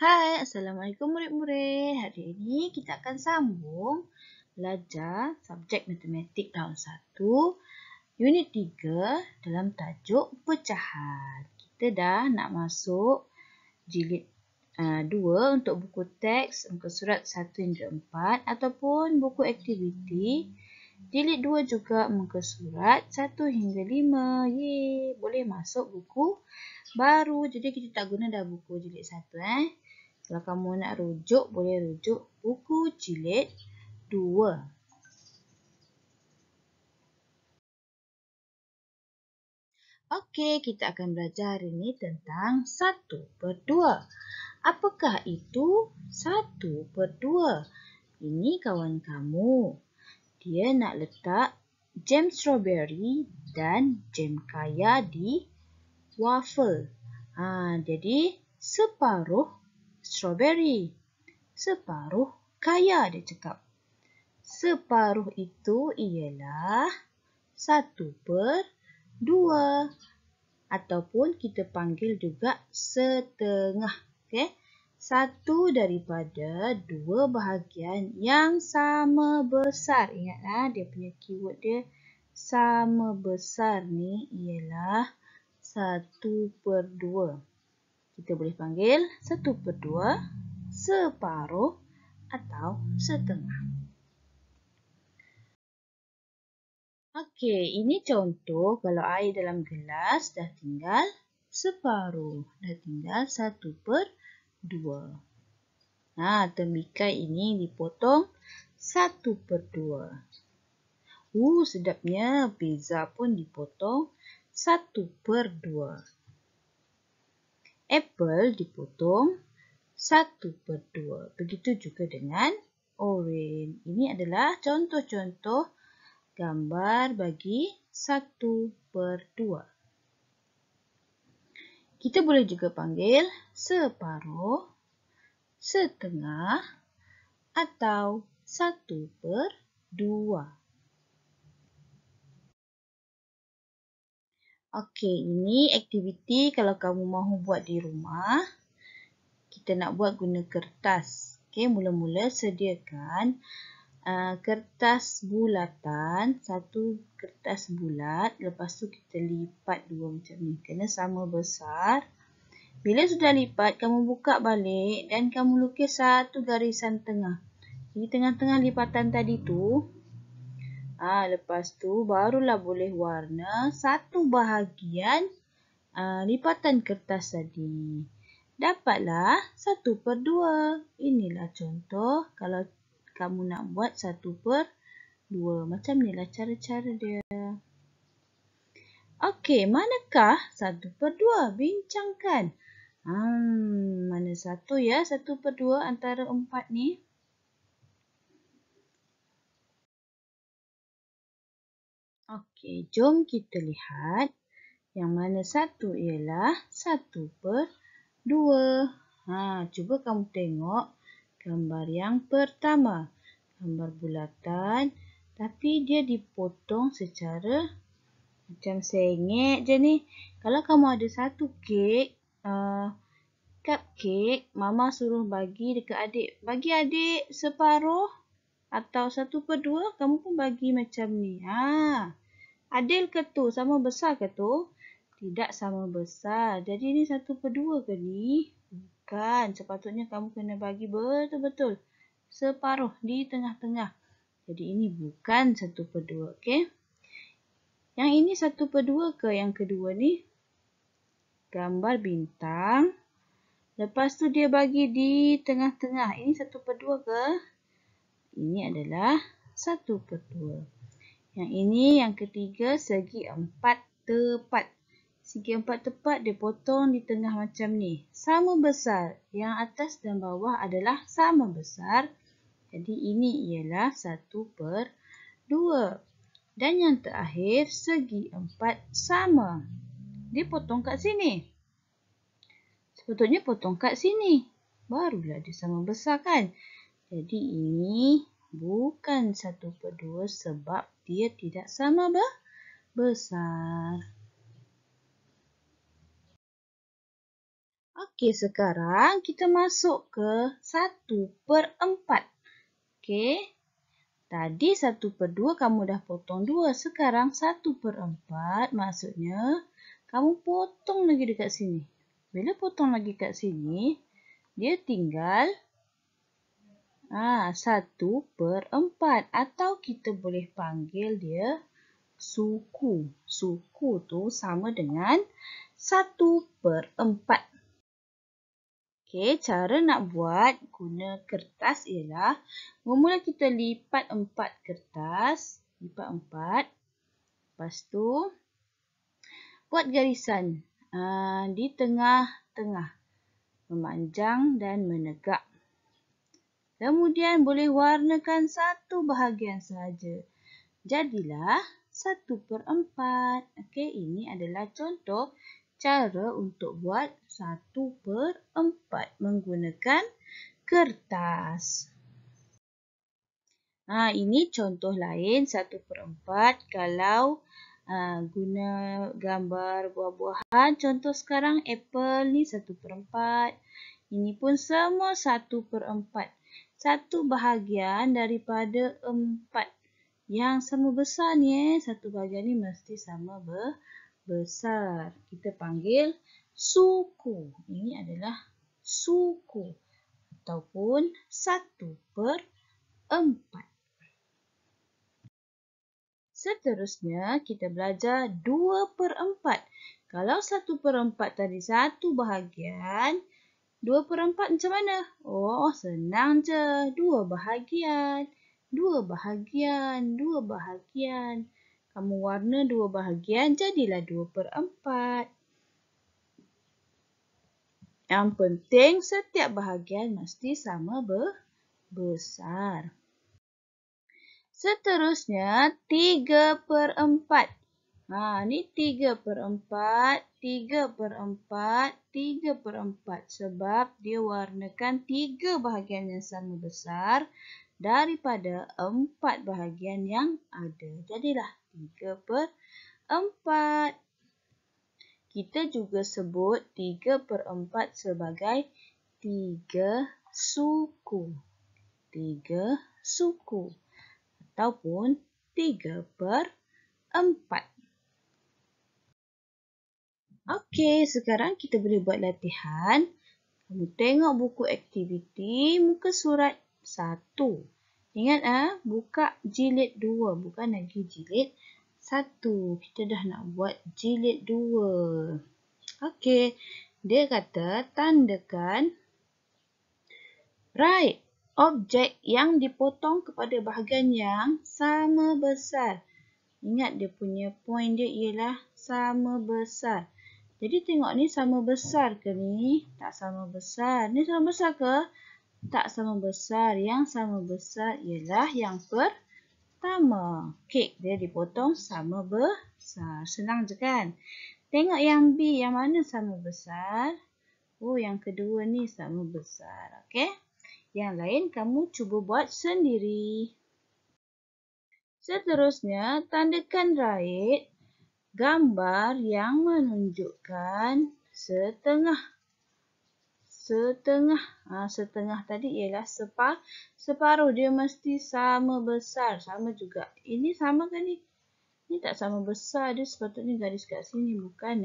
Hai, Assalamualaikum murid-murid. Hari ini kita akan sambung belajar subjek matematik tahun 1, unit 3 dalam tajuk pecahan. Kita dah nak masuk jilid 2 untuk buku teks muka surat 1 hingga 4 ataupun buku aktiviti jilid 2 juga muka surat 1 hingga 5. Yeay, boleh masuk buku baru. Jadi kita tak guna dah buku jilid 1 Kalau kamu nak rujuk, boleh rujuk buku jilid 2. Okey, kita akan belajar hari ini tentang 1/2. Apakah itu 1/2? Ini kawan kamu. Dia nak letak jam strawberry dan jam kaya di waffle. Jadi separuh strawberry, separuh kaya, dia cakap. Separuh itu ialah 1/2 ataupun kita panggil juga setengah. Okey? Satu daripada dua bahagian yang sama besar. Ingatlah dia punya keyword dia sama besar ni ialah 1/2. Kita boleh panggil 1/2, separuh atau setengah. Okey, ini contoh kalau air dalam gelas dah tinggal separuh, dah tinggal 1/2. Temikai ini dipotong 1/2. Sedapnya pizza pun dipotong 1/2. Apple dipotong 1/2. Begitu juga dengan orange. Ini adalah contoh-contoh gambar bagi 1/2. Kita boleh juga panggil separuh, setengah atau 1/2. Okey, ini aktiviti kalau kamu mahu buat di rumah. Kita nak buat guna kertas. Okey, mula-mula sediakan kertas bulatan, satu kertas bulat. Lepas tu kita lipat dua macam ni. Kena sama besar. Bila sudah lipat, kamu buka balik dan kamu lukis satu garisan tengah. Di tengah-tengah lipatan tadi tu. Lepas tu barulah boleh warna satu bahagian lipatan kertas tadi. Dapatlah 1/2. Inilah contoh kalau kamu nak buat 1/2. Macam inilah cara-cara dia. Okey, manakah 1/2? Bincangkan. Mana satu ya 1/2 antara 4 ni? Okey, jom kita lihat. Yang mana satu ialah 1/2. Cuba kamu tengok gambar yang pertama. Gambar bulatan tapi dia dipotong secara macam sengit je ni. Kalau kamu ada satu kek, cupcake, mama suruh bagi dekat adik. Bagi adik separuh atau 1/2, kamu pun bagi macam ni. Adil ke tu? Sama besar ke tu? Tidak sama besar. Jadi ni 1/2 ke ni? Bukan. Sepatutnya kamu kena bagi betul-betul separuh di tengah-tengah. Jadi ini bukan 1/2. Okey? Yang ini 1/2 ke yang kedua ni? Gambar bintang. Lepas tu dia bagi di tengah-tengah. Ini 1/2 ke? Ini adalah 1/2. Yang ini yang ketiga, segi 4 tepat. Segi 4 tepat dia potong di tengah macam ni. Sama besar. Yang atas dan bawah adalah sama besar. Jadi ini ialah 1/2. Dan yang terakhir, segi 4 sama. Dia potong kat sini. Sepatutnya potong kat sini. Barulah dia sama besar kan? Jadi ini bukan 1/2 sebab dia tidak sama besar. Okey, sekarang kita masuk ke 1/4. Okey. Tadi 1/2 kamu dah potong 2. Sekarang 1/4 maksudnya kamu potong lagi dekat sini. Bila potong lagi kat sini, dia tinggal 1/4 atau kita boleh panggil dia suku. Suku tu sama dengan 1/4. Okey, cara nak buat guna kertas ialah mula kita lipat 4 kertas. Lipat 4. Lepas tu buat garisan di tengah-tengah. Memanjang dan menegak. Kemudian boleh warnakan satu bahagian sahaja. Jadilah 1/4. Okey, ini adalah contoh cara untuk buat 1/4 menggunakan kertas. Ini contoh lain 1/4 kalau guna gambar buah-buahan. Contoh sekarang apple ni 1/4. Ini pun semua 1/4. Satu bahagian daripada 4 yang sama besar ni. Satu bahagian ni mesti sama besar. Kita panggil suku. Ini adalah suku ataupun 1/4. Seterusnya kita belajar 2/4. Kalau 1/4 tadi satu bahagian, 2/4 macam mana? Oh, senang je. 2 bahagian. 2 bahagian. 2 bahagian. Kamu warna 2 bahagian, jadilah 2/4. Yang penting setiap bahagian mesti sama besar. Seterusnya 3/4. Ni 3/4, 3/4, 3/4 sebab dia warnakan 3 bahagian yang sama besar daripada 4 bahagian yang ada. Jadilah 3/4. Kita juga sebut 3/4 sebagai 3 suku. 3 suku ataupun 3/4. Okey, sekarang kita boleh buat latihan. Kamu tengok buku aktiviti muka surat 1. Ingat buka jilid 2, bukan lagi jilid 1. Kita dah nak buat jilid 2. Okey, dia kata tandakan right objek yang dipotong kepada bahagian yang sama besar. Ingat dia punya point dia ialah sama besar. Jadi tengok ni sama besar ke ni? Tak sama besar. Ni sama besar ke? Tak sama besar. Yang sama besar ialah yang pertama. Kek dia dipotong sama besar. Senang je kan? Tengok yang B. Yang mana sama besar? Oh, yang kedua ni sama besar. Okey? Yang lain kamu cuba buat sendiri. Seterusnya, tandakan right gambar yang menunjukkan setengah. Setengah tadi ialah separuh. Dia mesti sama besar. Sama juga. Ini sama ke ni? Ini tak sama besar. Dia sepatutnya garis kat sini. Bukan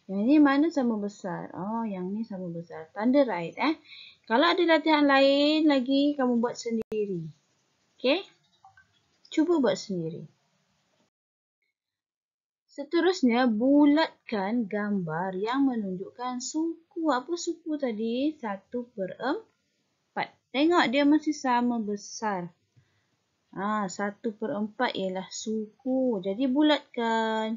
Yang ni mana sama besar? Oh, yang ni sama besar. Tanda right Kalau ada latihan lain lagi, kamu buat sendiri. Okey? Cuba buat sendiri. Seterusnya, bulatkan gambar yang menunjukkan suku. Apa suku tadi? 1/4. Tengok dia masih sama besar. 1/4 ialah suku. Jadi bulatkan.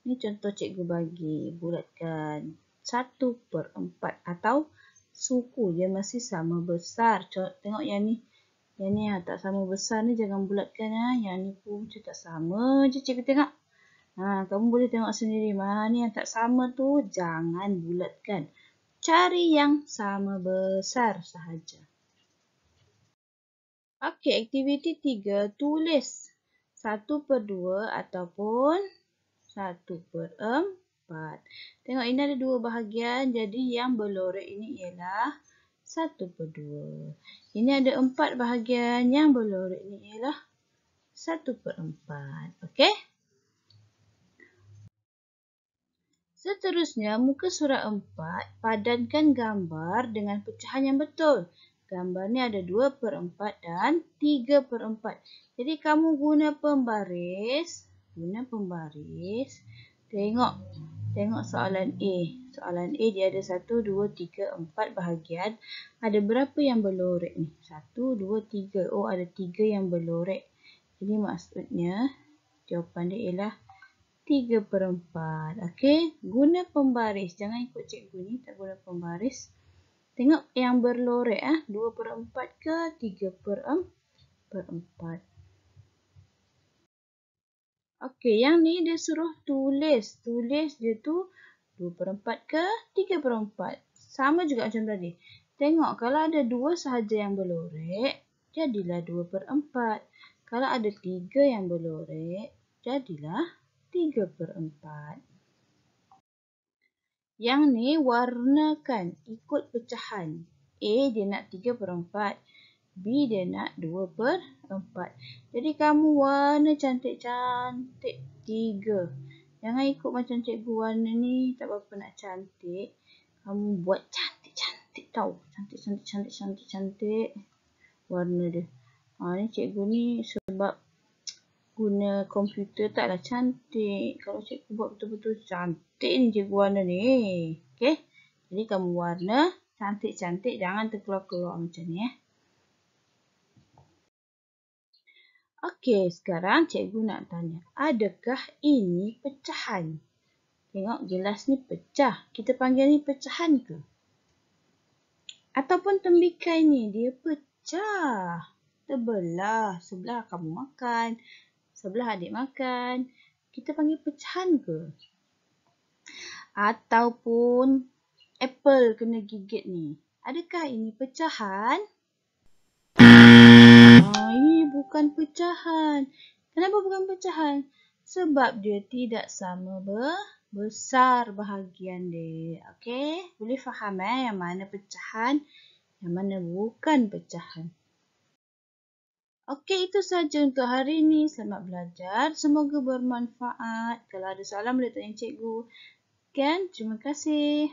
Ini contoh cikgu bagi. Bulatkan 1/4 atau suku. Dia masih sama besar. Tengok yang ni. Yang ni tak sama besar ni jangan bulatkan. Yang ni pun macam tak sama je cikgu tengok. Kamu boleh tengok sendiri mana yang tak sama tu, jangan bulatkan. Cari yang sama besar sahaja. Okey, aktiviti 3, tulis 1/2 ataupun 1/4 4. Tengok ini ada 2 bahagian. Jadi yang berlorek ini ialah 1/2. Ini ada 4 bahagian. Yang berlorek ini ialah 1/4. Okey? Seterusnya, muka surat 4, padankan gambar dengan pecahan yang betul. Gambar ni ada 2/4 dan 3/4. Jadi kamu guna pembaris. Tengok soalan A. Soalan A dia ada 1, 2, 3, 4 bahagian. Ada berapa yang berlorek ni? 1, 2, 3. Oh, ada 3 yang berlorek. Jadi maksudnya jawapan dia ialah 3/4. Okey, guna pembaris. Jangan ikut cikgu ni, tak guna pembaris. Tengok yang berlorek 2/4 ke 3/4. Okey, yang ni dia suruh tulis. Tulis dia tu 2/4 ke 3/4. Sama juga macam tadi. Tengok kalau ada 2 sahaja yang berlorek, jadilah 2/4. Kalau ada 3 yang berlorek, jadilah 3/4. Yang ni warnakan ikut pecahan. A dia nak 3/4. B dia nak 2/4. Jadi kamu warna cantik-cantik 3. Jangan ikut macam cikgu warna ni tak berapa nak cantik. Kamu buat cantik-cantik tau. Cantik. Warna dia. Ni cikgu ni sebab guna komputer taklah cantik. Kalau cikgu buat betul-betul cantik ni cikgu warna ni. Okey. Jadi kamu warna cantik-cantik. Jangan terkeluar-keluar macam ni. Okey. Sekarang cikgu nak tanya. Adakah ini pecahan? Tengok gelas ni pecah. Kita panggil ni pecahan ke? Ataupun tembikai ni dia pecah. Terbelah. Sebelah kamu makan. Sebelah adik makan. Kita panggil pecahan ke? Ataupun apple kena gigit ni. Adakah ini pecahan? Ini bukan pecahan. Kenapa bukan pecahan? Sebab dia tidak sama besar bahagian dia. Okey? Boleh faham yang mana pecahan, yang mana bukan pecahan. Okey, itu saja untuk hari ini. Selamat belajar. Semoga bermanfaat. Kalau ada soalan boleh tanya cikgu. Sekian, terima kasih.